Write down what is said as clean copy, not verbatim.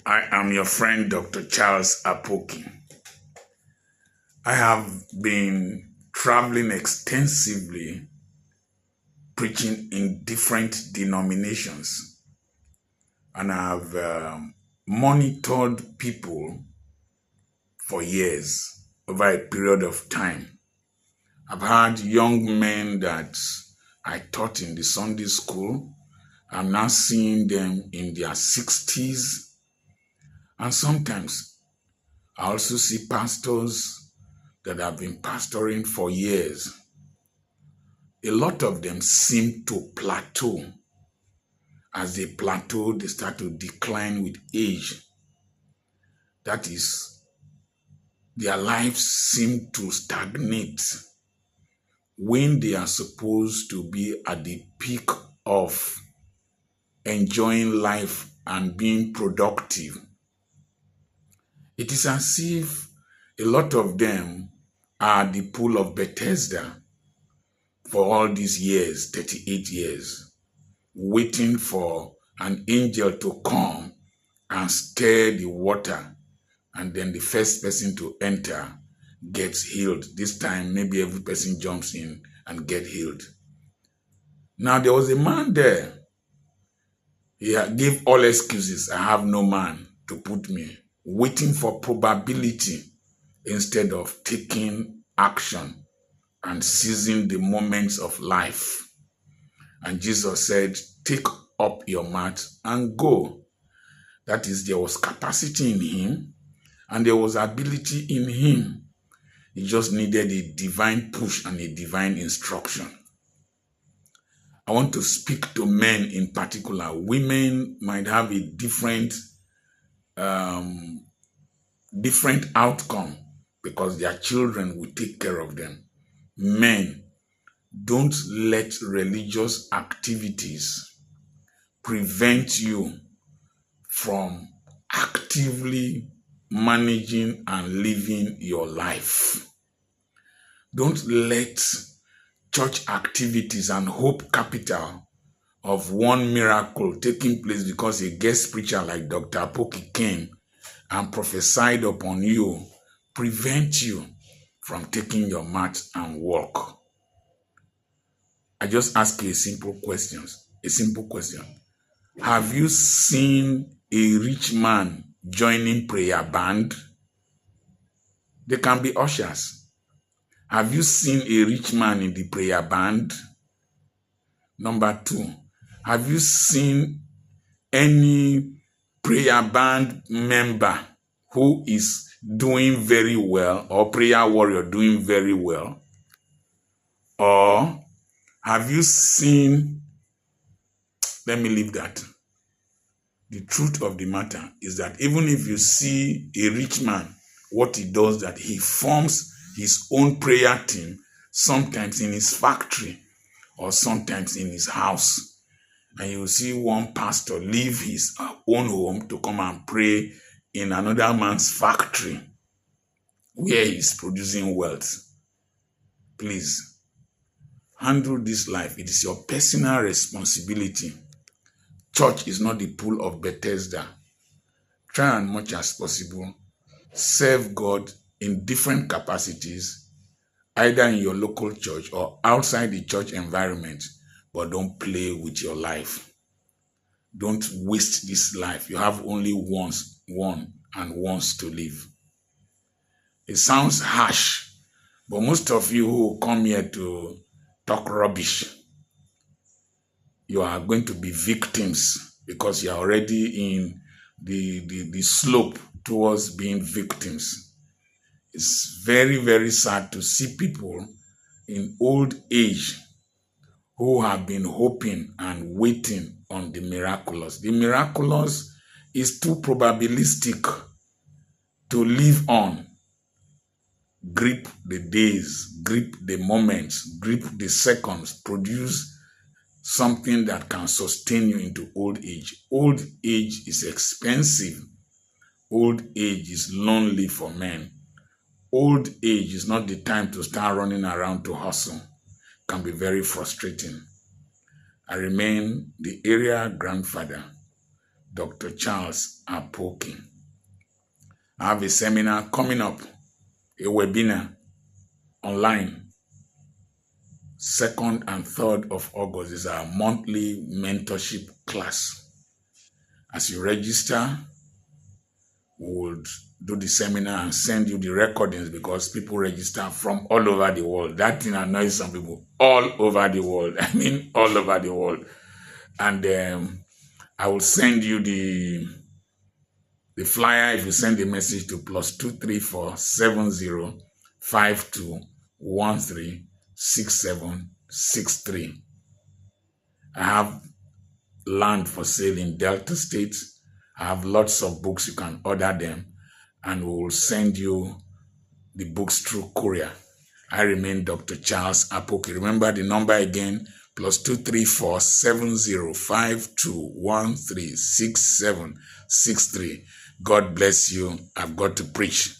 I am your friend, Dr. Charles Apoki. I have been traveling extensively, preaching in different denominations, and I have monitored people for years, over a period of time. I've had young men that I taught in the Sunday school. I'm now seeing them in their 60s, and sometimes I also see pastors that have been pastoring for years. A lot of them seem to plateau. As they plateau, they start to decline with age. That is, their lives seem to stagnate when they are supposed to be at the peak of enjoying life and being productive. It is as if a lot of them are at the pool of Bethesda for all these years, 38 years, waiting for an angel to come and stir the water, and then the first person to enter gets healed. This time, maybe every person jumps in and get healed. Now, there was a man there. He gave all excuses. I have no man to put me, waiting for probability instead of taking action and seizing the moments of life. And Jesus said, take up your mat and go. That is, there was capacity in him and there was ability in him. He just needed a divine push and a divine instruction. I want to speak to men in particular. Women might have a different outcome because their children will take care of them. Men, don't let religious activities prevent you from actively managing and living your life. Don't let church activities and hope capital of one miracle taking place because a guest preacher like Dr. Apoki came and prophesied upon you prevent you from taking your mat and walk. I just ask you a simple question. Have you seen a rich man joining prayer band? They can be ushers. Have you seen a rich man in the prayer band? Number 2, have you seen any prayer band member who is doing very well, or prayer warrior doing very well? Or have you seen, let me leave that. The truth of the matter is that even if you see a rich man, what he does that he forms his own prayer team, sometimes in his factory or sometimes in his house. And you will see one pastor leave his own home to come and pray in another man's factory where he's producing wealth. Please, handle this life. It is your personal responsibility. Church is not the pool of Bethesda. Try as much as possible. Serve God in different capacities, either in your local church or outside the church environment, but don't play with your life. Don't waste this life. You have only one once to live. It sounds harsh, but most of you who come here to talk rubbish, you are going to be victims because you are already in the slope towards being victims. It's very, very sad to see people in old age who have been hoping and waiting on the miraculous. The miraculous is too probabilistic to live on. Grip the days, grip the moments, grip the seconds, produce something that can sustain you into old age. Old age is expensive. Old age is lonely for men. Old age is not the time to start running around to hustle. It can be very frustrating. I remain the area grandfather, Dr. Charles Apoki. I have a seminar coming up, a webinar online. 2nd and 3rd of August is our monthly mentorship class. As you register, we will do the seminar and send you the recordings because people register from all over the world. That thing annoys some people. All over the world. I mean, all over the world. And I will send you the flyer if you send a message to +234 70 52 13 6763. I have land for sale in Delta State. I have lots of books. You can order them and we will send you the books through courier. I remain Dr. Charles Apoki. Remember the number again, +234 70 52 13 6763. God bless you. I've got to preach.